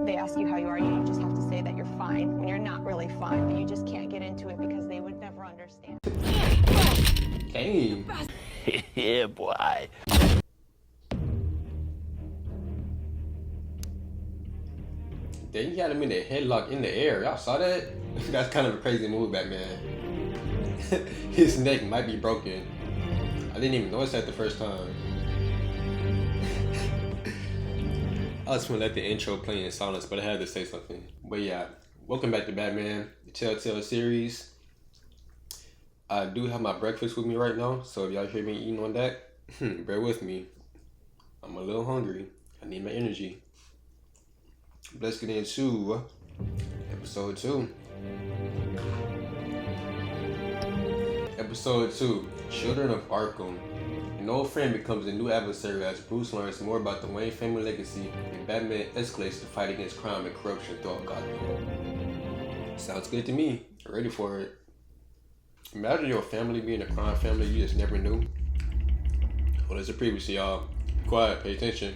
they ask you how you are, you just have to say that you're fine when you're not really fine, but you just can't get into it because they would never understand. Hey. Yeah, boy. Then he had him in the headlock in the air. Y'all saw that? That's kind of a crazy move, Batman. His neck might be broken. I didn't even notice that the first time. I was gonna let the intro play in silence, but I had to say something. But yeah, welcome back to Batman, the Telltale series. I do have my breakfast with me right now, so if y'all hear me eating on that, bear with me. I'm a little hungry. I need my energy. Let's get into episode 2. Episode 2, Children of Arkham. An old friend becomes a new adversary as Bruce learns more about the Wayne family legacy and Batman escalates the fight against crime and corruption throughout Gotham. Sounds good to me. Ready for it. Imagine your family being a crime family you just never knew. Well, as a previously, y'all. Quiet, pay attention.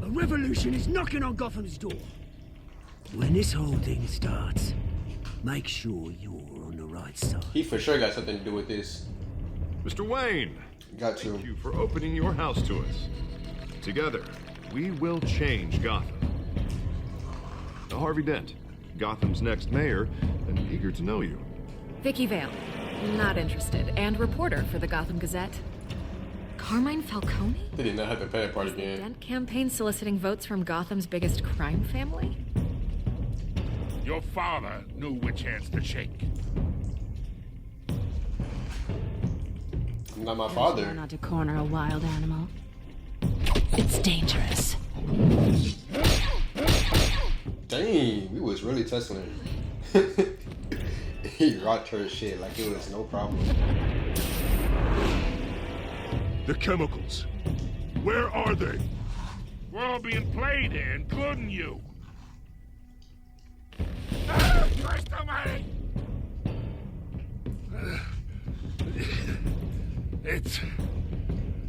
A revolution is knocking on Gotham's door. When this whole thing starts, make sure you're on the right side. He for sure got something to do with this. Mr. Wayne, Got to. thank you for opening your house to us. Together, we will change Gotham. Harvey Dent, Gotham's next mayor, and eager to know you. Vicky Vale, not interested, and reporter for the Gotham Gazette. Carmine Falcone? They did not have to pay that part The again. Dent campaign soliciting votes from Gotham's biggest crime family? Your father knew which hands to shake. I'm not my Try father. not to corner a wild animal. It's dangerous. Dang, we was really tussling. He rocked her shit like it was no problem. The chemicals. Where are they? We're all being played here, including you. Ah, Christ almighty! It's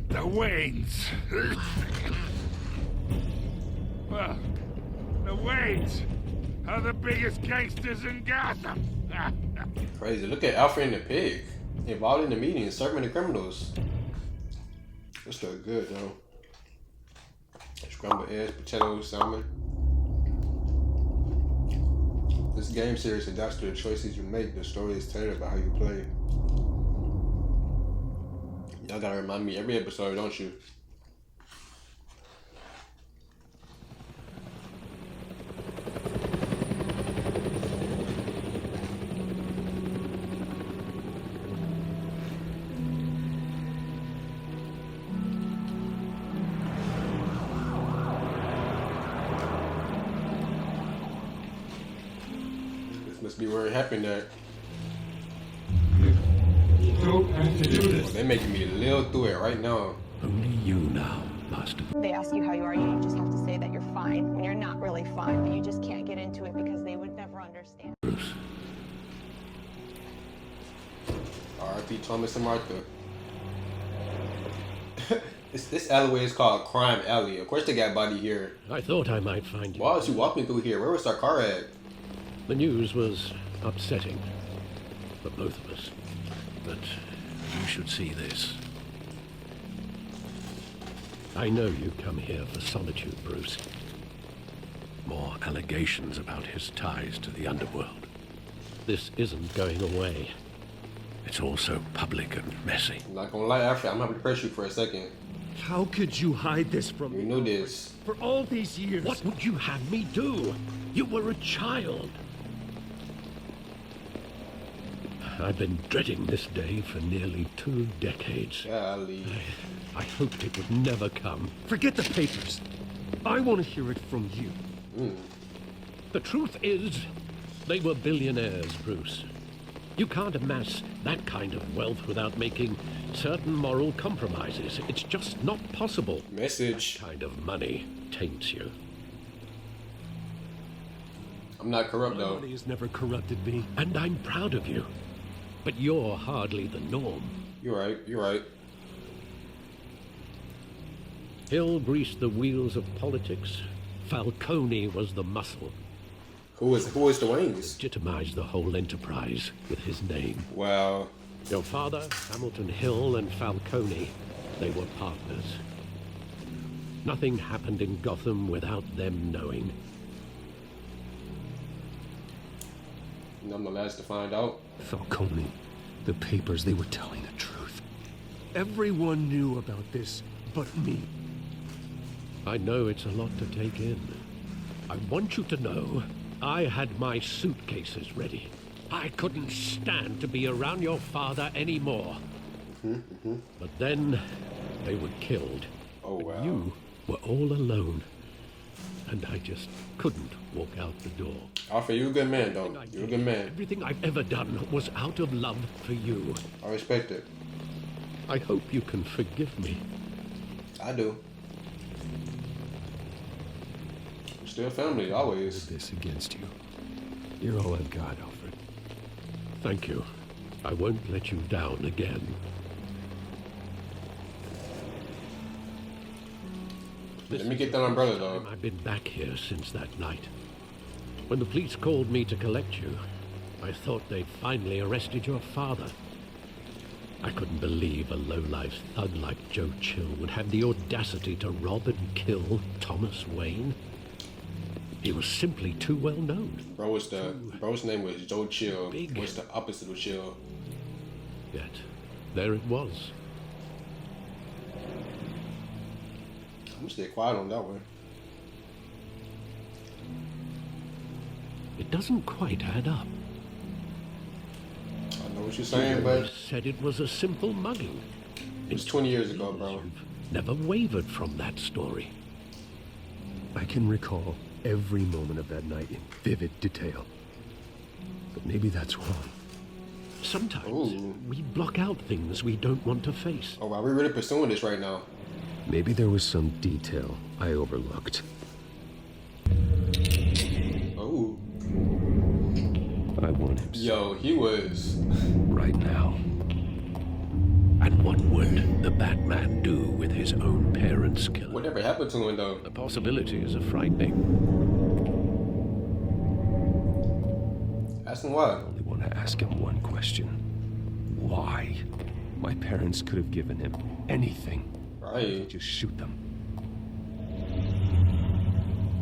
the Waynes. Well, the Waynes are the biggest gangsters in Gotham. Crazy. Look at Alfred and the pig. Involved in the meeting, serving the criminals. This looks good though. Scrambled eggs, potatoes, salmon. This game series adapts to the choices you make. The story is tailored by how you play. Y'all gotta remind me every episode, don't you? This must be where it happened at. They're making me live through it right now. Only you now, Master. They ask you how you are, you just have to say that you're fine when you're not really fine, but you just can't get into it because they would never understand. Bruce. R.I.P. Thomas and Martha. This alleyway is called Crime Alley. Of course they got body here. I thought I might find you. Why was you walking through here? Where was our car at? The news was upsetting for both of us. But you should see this. I know you come here for solitude, Bruce. More allegations about his ties to the underworld. This isn't going away. It's all so public and messy. I'm not gonna lie, Alfred, I'm gonna have to press you for a second. How could you hide this from You me? knew this. For all these years. What would you have me do? You were a child. I've been dreading this day for nearly 2 decades. Golly. I hoped it would never come. Forget the papers. I want to hear it from you. The truth is, they were billionaires, Bruce. You can't amass that kind of wealth without making certain moral compromises. It's just not possible. Message. That kind of money taints you. I'm not corrupt though. Money has never corrupted me, and I'm proud of you. But you're hardly the norm. You're right, you're right. Hill greased the wheels of politics. Falcone was the muscle. Who is the Waynes? Legitimized the whole enterprise with his name. Wow. Your father, Hamilton Hill, and Falcone, they were partners. Nothing happened in Gotham without them knowing. And I'm the last to find out. Falcone, the papers, they were telling the truth. Everyone knew about this but me. I know it's a lot to take in. I want you to know I had my suitcases ready. I couldn't stand to be around your father anymore. But then they were killed. Oh, wow. But you were all alone. And I just couldn't walk out the door. Alfred, you're a good man, though. You're a good man. Everything I've ever done was out of love for you. I respect it. I hope you can forgive me. I do. We're still family, always. This against you. You're all I've got, Alfred. Thank you. I won't let you down again. Let me get that umbrella, though. I've been back here since that night. When the police called me to collect you, I thought they'd finally arrested your father. I couldn't believe a low-life thug like Joe Chill would have the audacity to rob and kill Thomas Wayne. He was simply too well known. Bro's name was Joe Chill. What's the opposite of Chill? Yet, there it was. I'm gonna stay quiet on that one. It doesn't quite add up. I know what you're saying, but said it was a simple mugging. it was 20 years ago, bro. You've never wavered from that story. I can recall every moment of that night in vivid detail. But maybe that's wrong. Sometimes we block out things we don't want to face. Oh, wow, we're really pursuing this right now. Maybe there was some detail I overlooked. Oh. I want him. Yo, he was. Right now. And what would the Batman do with his own parents' killer? Whatever happened to him, though? The possibilities are frightening. Ask him why. I only want to ask him one question. Why? My parents could have given him anything. Right. Just shoot them.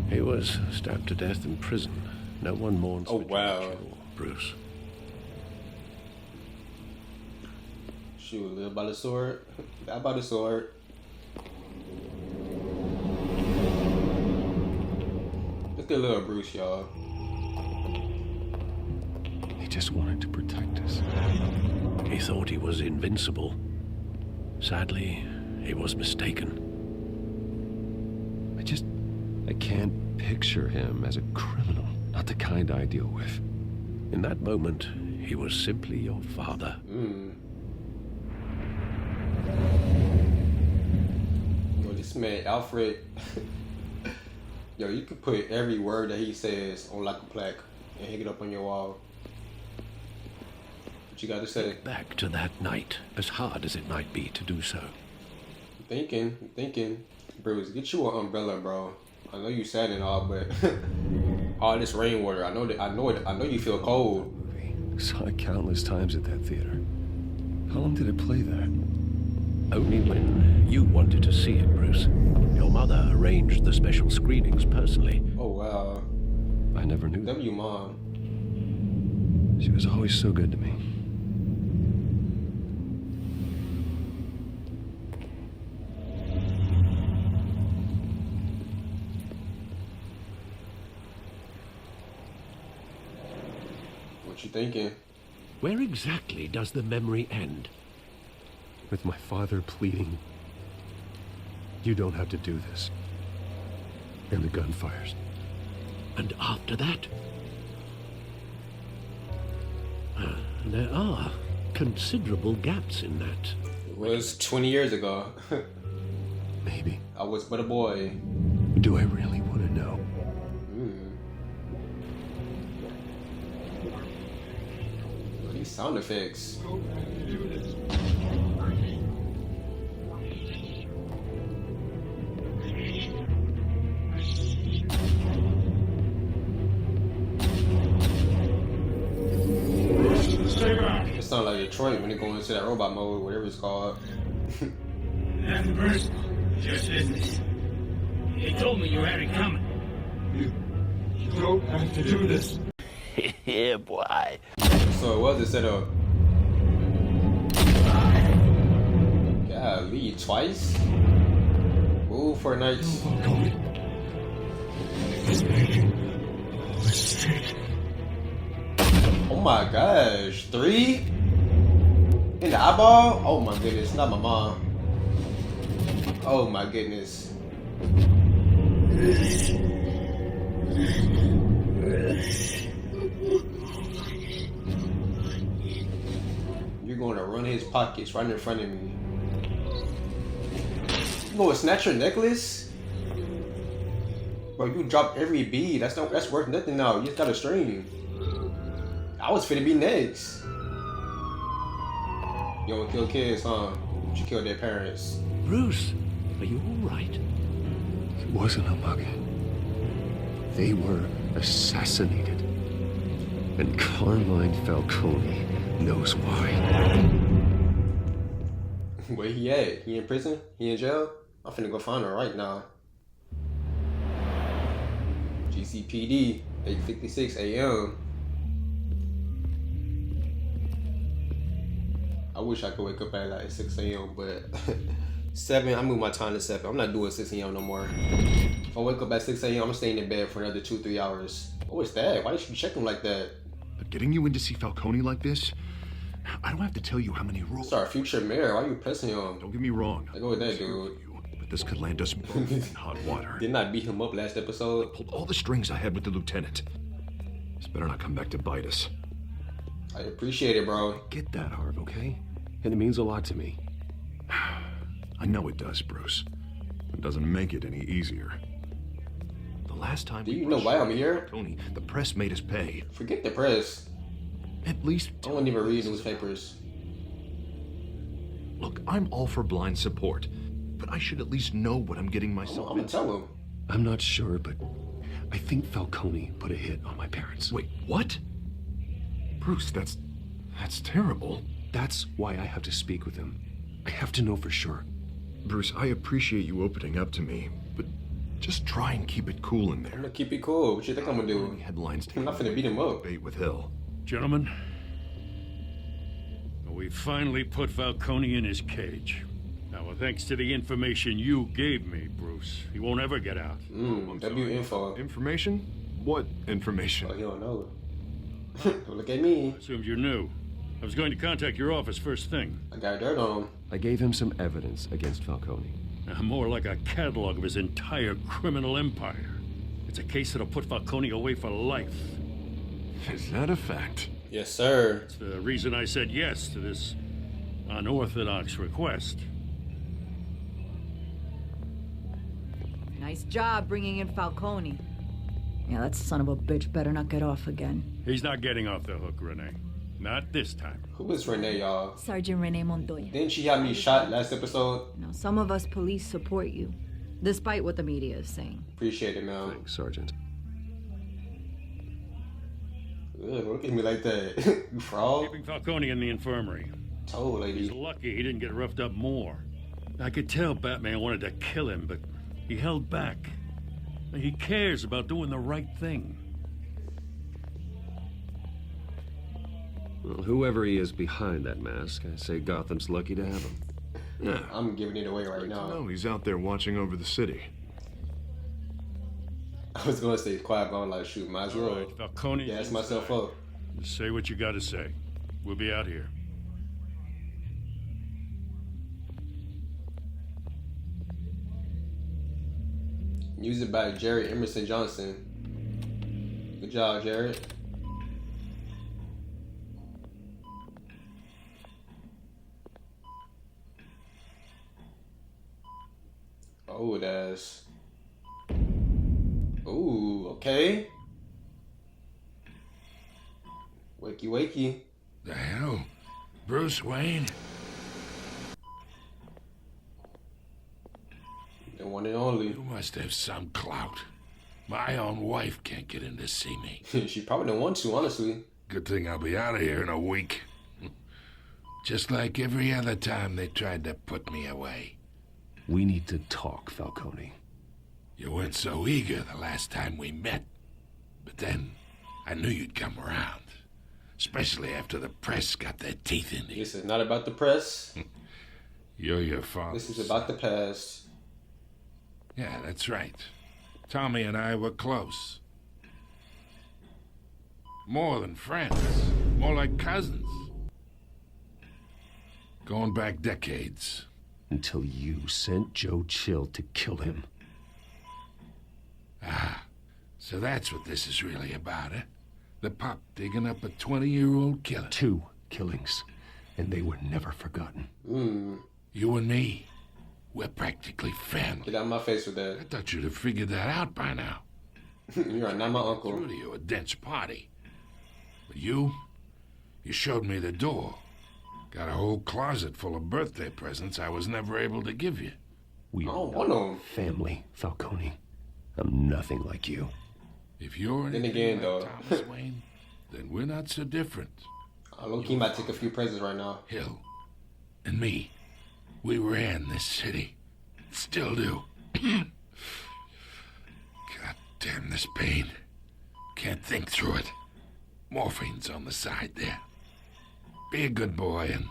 He was stabbed to death in prison. No one mourns Oh, for wow. Joe Chill, Bruce. Shoot, live by the sword. Die by the sword. Look at little Bruce, y'all. He just wanted to protect us. He thought he was invincible. Sadly, he was mistaken. I can't picture him as a criminal. Not the kind I deal with. In that moment, he was simply your father. Yo, this man, Alfred. Yo, you could put every word that he says on like a plaque and hang it up on your wall. What you got to say? Back to that night, as hard as it might be to do so. I'm thinking. Bruce, get you an umbrella, bro. I know you sad and all, but all this rainwater, I know you feel cold. Saw it countless times at that theater. How long did it play that? Only when you wanted to see it, Bruce. Your mother arranged the special screenings personally. Oh, wow. I never knew. W Mom. She was always so good to me. What you thinking? Where exactly does the memory end? With my father pleading, "You don't have to do this." And the gun fires. And after that? There are considerable gaps in that. It was 20 years ago. Maybe. I was but a boy. Do I really want to know? These sound effects. sound like Detroit when they go into that robot mode, whatever it's called. Nothing personal, just business. They told me you had it coming. You don't have to do this. Yeah, boy. So it was a setup. Golly, twice? Ooh, for nights. Oh my gosh, 3? In the eyeball? Oh my goodness, not my mom. Oh my goodness. You're going to run his pockets right in front of me. You going to snatch your necklace? Bro, you dropped every bead. That's worth nothing now. You just got a string. I was finna be next. You don't kill kids, huh? But you killed their parents. Bruce, are you all right? It wasn't a bug. They were assassinated. And Carmine Falcone knows why. Where he at? He in prison? He in jail? I'm finna go find him right now. GCPD, 8:56 a.m. I wish I could wake up at like 6 a.m. but 7, I moved my time to 7. I'm not doing 6 a.m. no more. If I wake up at 6 a.m., I'm staying in bed for another 2-3 hours. What was that? Why did you check him like that? But getting you in to see Falcone like this, I don't have to tell you how many rules. It's our future mayor. Why are you pressing him? Don't get me wrong. I go with that dude. But this could land us both in hot water. Didn't I beat him up last episode? I pulled all the strings I had with the lieutenant. This better not come back to bite us. I appreciate it, bro. Get that, Harv, okay? And it means a lot to me. I know it does, Bruce. It doesn't make it any easier. The last time Do you know why I'm here? Tony, the press made us pay. Forget the press. At least I don't even read newspapers. Look, I'm all for blind support, but I should at least know what I'm getting myself I'm gonna into. tell him. I'm not sure, but I think Falcone put a hit on my parents. Wait, what? Bruce, that's terrible. That's why I have to speak with him. I have to know for sure. Bruce, I appreciate you opening up to me, but just try and keep it cool in I'm there. gonna keep it cool. What you think I'm gonna do? Headlines. I'm not finna beat him up. Debate with Hill. Gentlemen, we finally put Falcone in his cage. Now, thanks to the information you gave me, Bruce, he won't ever get out. W info. Information? What information? Oh, he don't know. Don't look at me. Assumed you knew. I was going to contact your office first thing. I got dirt on him. I gave him some evidence against Falcone. More like a catalog of his entire criminal empire. It's a case that'll put Falcone away for life. Is that a fact? Yes, sir. It's the reason I said yes to this unorthodox request. Nice job bringing in Falcone. Yeah, that son of a bitch better not get off again. He's not getting off the hook, Renee. Not this time. Who is Renee, y'all? Sergeant Renee Montoya. Didn't she have me shot last episode? Now, some of us police support you, despite what the media is saying. Appreciate it, man. Thanks, Sergeant. Ugh, look at me like that. You fraud? Keeping Falcone in the infirmary. Told He's lady. lucky he didn't get roughed up more. I could tell Batman wanted to kill him, but he held back. He cares about doing the right thing. Well, whoever he is behind that mask, I say Gotham's lucky to have him. Yeah. I'm giving it away right now. No, he's out there watching over the city. I was gonna say quiet, but I'm like, shoot, might as well. All right, Falcone. Gas myself up. Just say what you gotta say. We'll be out here. Music by Jared Emerson Johnson. Good job, Jared. Oh, that's. Ooh, okay. Wakey, wakey. The hell? Bruce Wayne? The one and only. You must have some clout. My own wife can't get in to see me. She probably don't want to, honestly. Good thing I'll be out of here in a week. Just like every other time they tried to put me away. We need to talk, Falcone. You weren't so eager the last time we met. But then, I knew you'd come around. Especially after the press got their teeth in you. This is not about the press. You're your father. This is about the past. Yeah, that's right. Tommy and I were close. More than friends. More like cousins. Going back decades. Until you sent Joe Chill to kill him. Ah, so that's what this is really about, eh? The pup digging up a 20-year-old killer. 2 killings, and they were never forgotten. You and me, we're practically family. Get out of my face with that. I thought you'd have figured that out by now. You are not my uncle. Threw to you a dense party. But you showed me the door. Got a whole closet full of birthday presents I was never able to give you. We I don't want them. Family, Falcone. I'm nothing like you. If you're Then anything again, like Thomas Wayne, then we're not so different. Low-key might take a few presents right now. Hill and me, we ran this city. Still do. God damn this pain. Can't think through it. Morphine's on the side there. Be a good boy and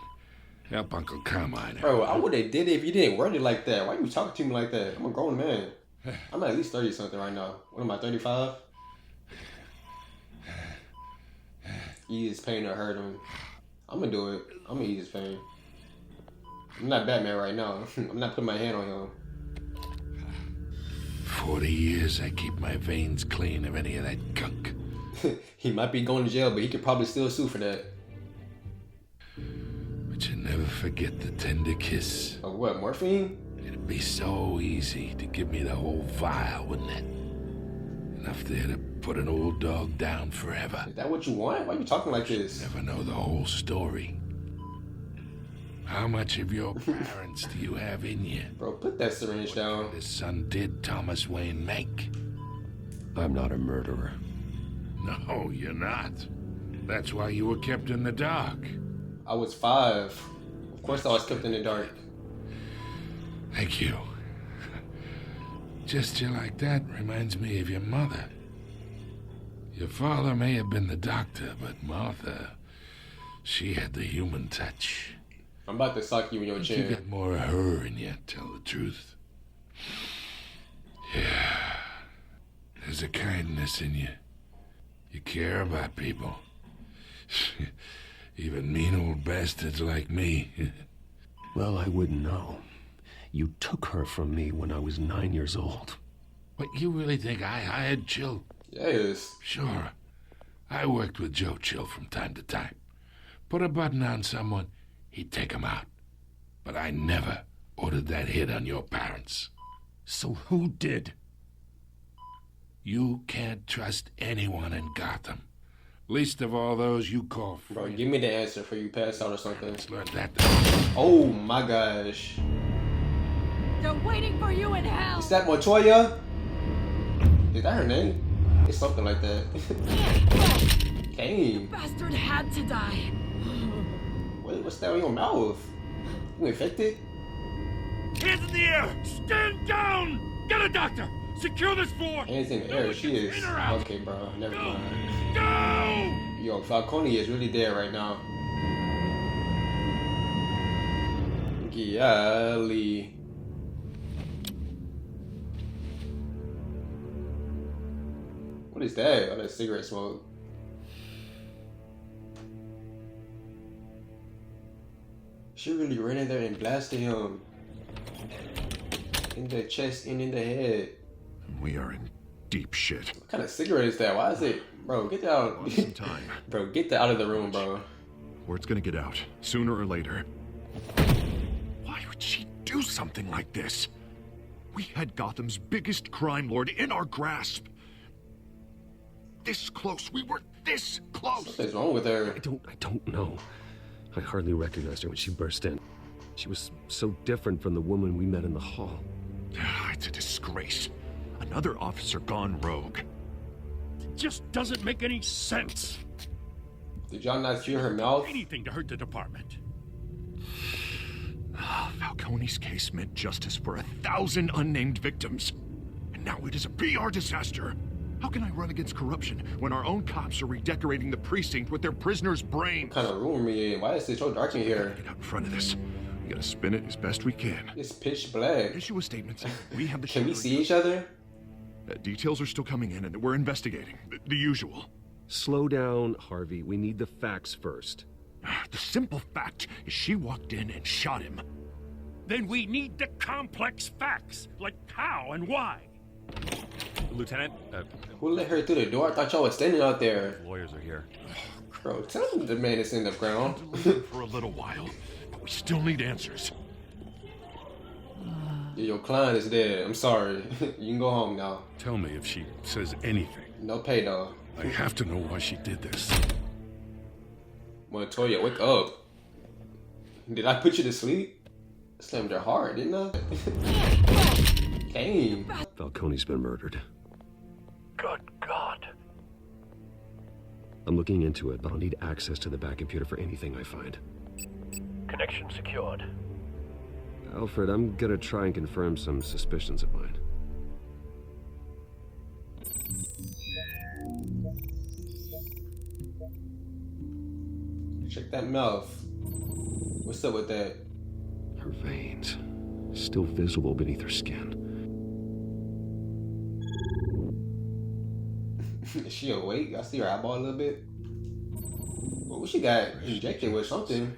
help Uncle Carmine out. Bro, I would have did it if you didn't word it like that. Why you talking to me like that? I'm a grown man. I'm at least 30-something right now. What am I, 35? Ease his pain or hurt him. I'm gonna do it. I'm gonna ease his pain. I'm not Batman right now. I'm not putting my hand on him. 40 years I keep my veins clean of any of that gunk. He might be going to jail, but he could probably still sue for that. But you never forget the tender kiss. Of what, morphine? It'd be so easy to give me the whole vial, wouldn't it? Enough there to put an old dog down forever. Is that what you want? Why are you talking like this? Never know the whole story. How much of your parents do you have in you? Bro, put that syringe down. What his son did Thomas Wayne make? I'm not a murderer. No, you're not. That's why you were kept in the dark. I was 5. Of course I was kept in the dark. Thank you. Gesture like that reminds me of your mother. Your father may have been the doctor, but Martha, she had the human touch. I'm about to sock you in your You chin. got more of her in you, tell the truth. Yeah. There's a kindness in you. You care about people. Even mean old bastards like me. Well, I wouldn't know. You took her from me when I was 9 years old. What, you really think I hired Chill? Yes. Sure. I worked with Joe Chill from time to time. Put a button on someone, he'd take him out. But I never ordered that hit on your parents. So who did? You can't trust anyone in Gotham. Least of all those you call friends. Bro, give me the answer before you pass out or something. Let's learn that. Oh my gosh. They're waiting for you in hell! Is that Montoya? Is that her name? It's something like that. Dang. Bastard had to die. What's that on your mouth? You infected? Hands in the air! Stand down! Get a doctor! Secure this floor! Hands in the air, she is. In or out. Okay, bro, never mind. Go! Yo, Falcone is really dead right now. Golly. What is that? Oh, that's cigarette smoke. She really ran in there and blasted him. In the chest and in the head. We are in deep shit. What kind of cigarette is that? Why is it? Bro, get that out. Some time. Bro, get that out of the room, bro. Word's gonna get out, sooner or later. Why would she do something like this? We had Gotham's biggest crime lord in our grasp. This close. We were this close. Something's wrong with her. I don't know. I hardly recognized her when she burst in. She was so different from the woman we met in the hall. It's a disgrace. Another officer gone rogue. It just doesn't make any sense. Did y'all not hear her mouth? Anything to hurt the department. Falcone's case meant justice for 1,000 unnamed victims. And now it is a PR disaster. How can I run against corruption when our own cops are redecorating the precinct with their prisoners' brains? What kind of room are you in? Why is it so dark in here? Get out in front of this. We gotta spin it as best we can. It's pitch black. Issue a statement. We have the Can we see each other? Details are still coming in and we're investigating. The usual. Slow down, Harvey. We need the facts first. The simple fact is she walked in and shot him. Then we need the complex facts, like how and why. Lieutenant, Who let her through the door? I thought y'all was standing out there. lawyers are here. Bro, tell them the man is in the ground. For a little while, but we still need answers. Yeah, your client is dead. I'm sorry. You can go home now. Tell me if she says anything. No pay, though. I have to know why she did this. Montoya, wake up. Did I put you to sleep? I slammed her hard, didn't I? Dang. Falcone's been murdered. Good God. I'm looking into it, but I'll need access to the back computer for anything I find. Connection secured. Alfred, I'm gonna try and confirm some suspicions of mine. Check that mouth. What's up with that? Her veins, still visible beneath her skin. Is she awake? I see her eyeball a little bit. Well, she got injected with something.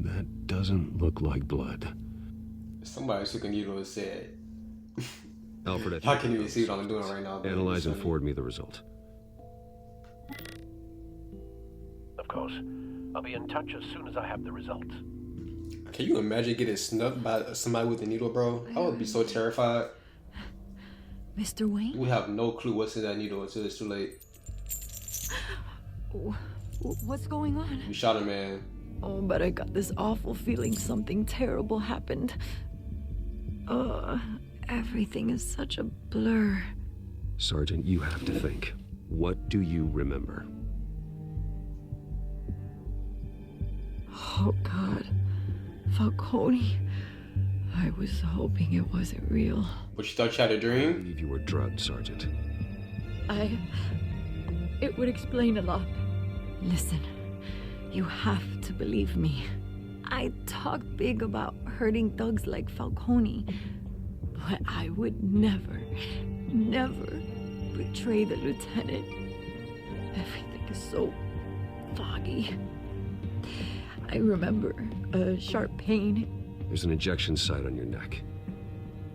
That doesn't look like blood. Somebody took a needle and said. Alfred, I can't even see what I'm doing right now. Analyze and forward me the result. Of course. I'll be in touch as soon as I have the results. Can you imagine getting snubbed by somebody with a needle, bro? I would be so terrified. Mr. Wayne? We have no clue what's in that needle until it's too late. What's going on? We shot a man. Oh, but I got this awful feeling something terrible happened. Everything is such a blur. Sergeant, you have to think. What do you remember? Oh, God. Falcone. I was hoping it wasn't real. But you thought you had a I dream? believe you were drugged, Sergeant. It would explain a lot. Listen, you have to believe me. I talk big about hurting thugs like Falcone, but I would never betray the lieutenant. Everything is so foggy. I remember a sharp pain. There's an injection site on your neck.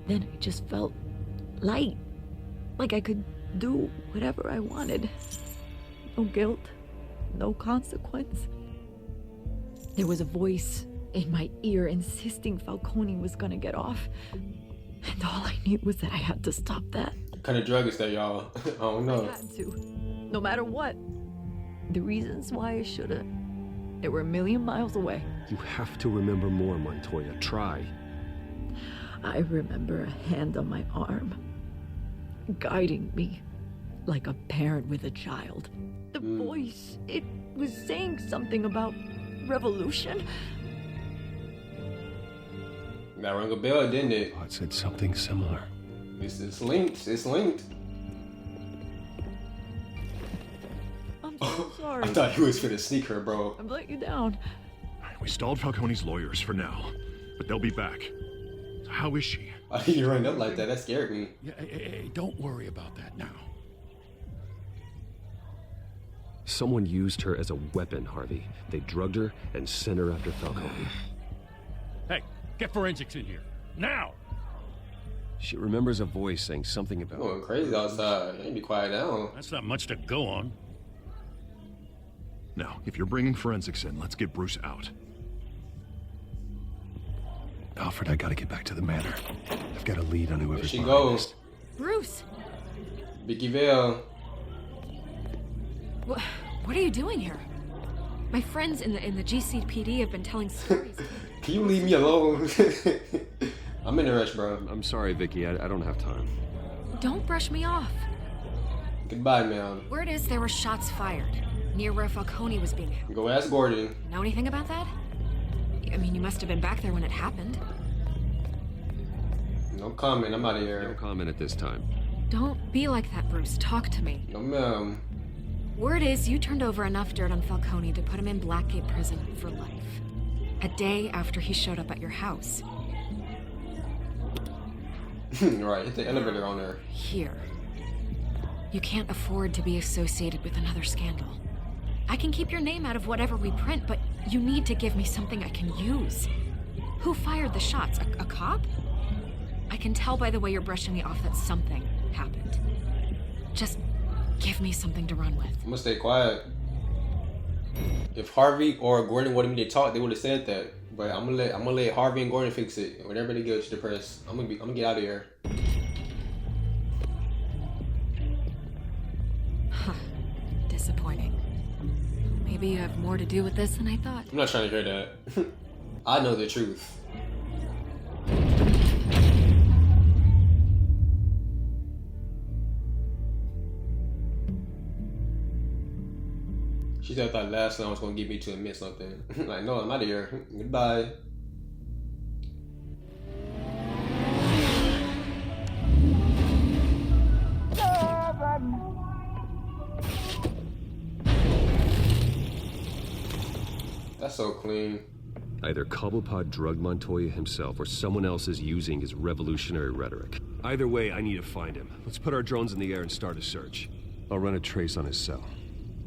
Then I just felt light, like I could do whatever I wanted. No guilt, no consequence. There was a voice in my ear insisting Falcone was gonna get off. And all I knew was that I had to stop that. What kind of drug is that, y'all? I don't know. I had to, no matter what. The reasons why I should've, they were a million miles away. You have to remember more, Montoya. Try. I remember a hand on my arm, guiding me like a parent with a child. The voice, it was saying something about revolution. That rang a bell, didn't it? Oh, it said something similar. It's linked. It's linked. I'm so sorry. I thought you was finna sneak her, bro. I've let you down. We stalled Falcone's lawyers for now, but they'll be back. So how is she? I think you rang up like that. That scared me. Yeah, hey, don't worry about that now. Someone used her as a weapon, Harvey. They drugged her and sent her after Falcone. Hey, get forensics in here. Now! She remembers a voice saying something You're about... going crazy outside. You ain't be quiet down. That's not much to go on. Now, if you're bringing forensics in, let's get Bruce out. Alfred, I gotta get back to the manor. I've got a lead on whoever's There she behind goes. this. Bruce! Vicky Vale. What are you doing here? My friends in the GCPD have been telling stories. Can you leave me alone? I'm in a rush, bro. I'm sorry, Vicky. I don't have time. Don't brush me off. Goodbye, man. Word is there were shots fired near where Falcone was being held. Go ask Gordon. Know anything about that? I mean, you must have been back there when it happened. No comment. I'm out of here. No comment at this time. Don't be like that, Bruce. Talk to me. No, ma'am. Word is you turned over enough dirt on Falcone to put him in Blackgate Prison for life. A day after he showed up at your house. Right, hit the elevator on her. Here. You can't afford to be associated with another scandal. I can keep your name out of whatever we print, but you need to give me something I can use. Who fired the shots? A cop? I can tell by the way you're brushing me off that something happened. Just give me something to run with. I'm gonna stay quiet. If Harvey or Gordon wanted me to talk, they would have said that. But I'm gonna let Harvey and Gordon fix it. Whenever they get depressed, I'm gonna get out of here. Huh. Disappointing. Maybe you have more to do with this than I thought. I'm not trying to hear that. I know the truth. She thought that last line was gonna get me to admit something. Like, no, I'm out of here. Goodbye. That's so clean. Either Cobblepot drugged Montoya himself or someone else is using his revolutionary rhetoric. Either way, I need to find him. Let's put our drones in the air and start a search. I'll run a trace on his cell.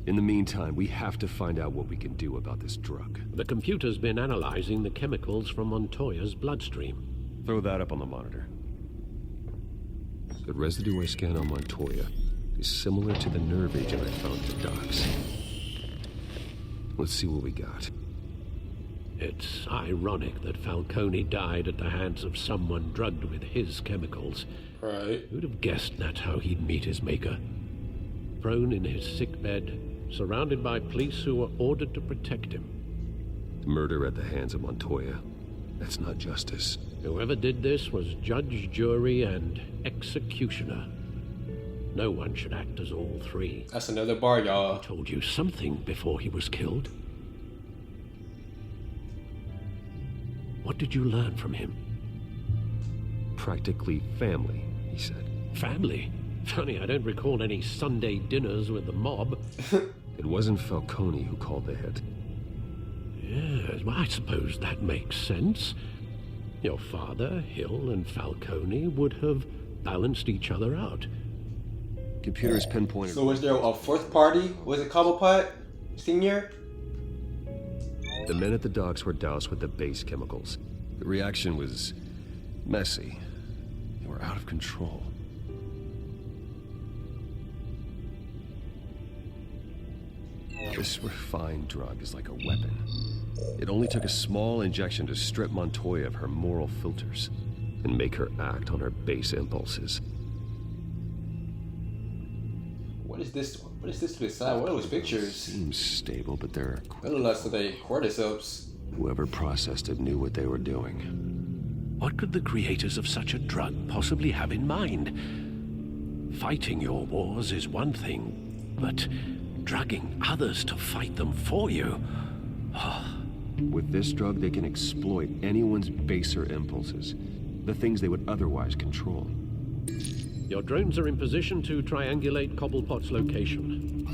In the meantime, we have to find out what we can do about this drug. The computer's been analyzing the chemicals from Montoya's bloodstream. Throw that up on the monitor. The residue I scanned on Montoya is similar to the nerve agent I found at the docks. Let's see what we got. It's ironic that Falcone died at the hands of someone drugged with his chemicals. Right. Who'd have guessed that's how he'd meet his maker? Prone in his sickbed, surrounded by police who were ordered to protect him. Murder at the hands of Montoya. That's not justice. Whoever did this was judge, jury, and executioner. No one should act as all three. That's another bar, y'all. He told you something before he was killed. What did you learn from him? Practically family, he said. Family? Funny, I don't recall any Sunday dinners with the mob. It wasn't Falcone who called the hit. Yes, well, I suppose that makes sense. Your father, Hill, and Falcone would have balanced each other out. Computer's pinpointed. So was there a fourth party? Was it Cobblepot Senior? The men at the docks were doused with the base chemicals. The reaction was messy. They were out of control. This refined drug is like a weapon. It only took a small injection to strip Montoya of her moral filters and make her act on her base impulses. What is this? What is this to the side? What are those pictures? Seems stable, but they're... They look like they cordyceps. Whoever processed it knew what they were doing. What could the creators of such a drug possibly have in mind? Fighting your wars is one thing, but drugging others to fight them for you... With this drug, they can exploit anyone's baser impulses, the things they would otherwise control. Your drones are in position to triangulate Cobblepot's location.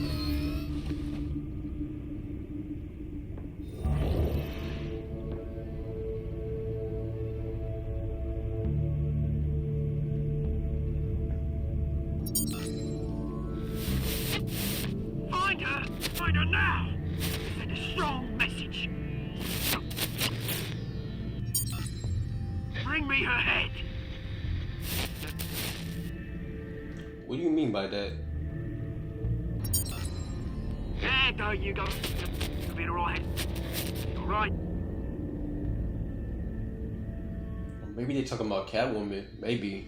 Find her! Find her now! Send a strong message. Bring me her head. What do you mean by that? Yeah, there you go. You'll be alright. Alright. Maybe they're talking about Catwoman. Maybe.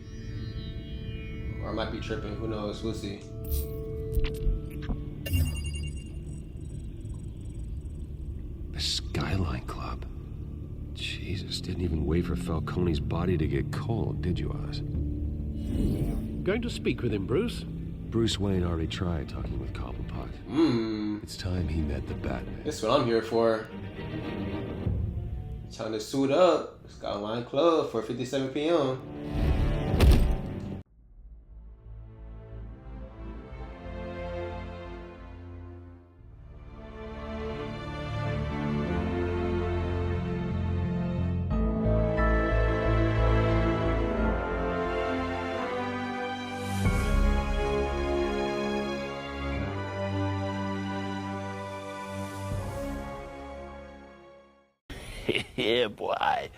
Or I might be tripping. Who knows? We'll see. The Skyline Club. Jesus, didn't even wait for Falcone's body to get cold, did you, Oz? Going to speak with him, Bruce? Bruce Wayne already tried talking with Cobblepot. It's time he met the Batman. That's what I'm here for. Trying to suit up. Skyline Club for 57 p.m. Yeah, boy.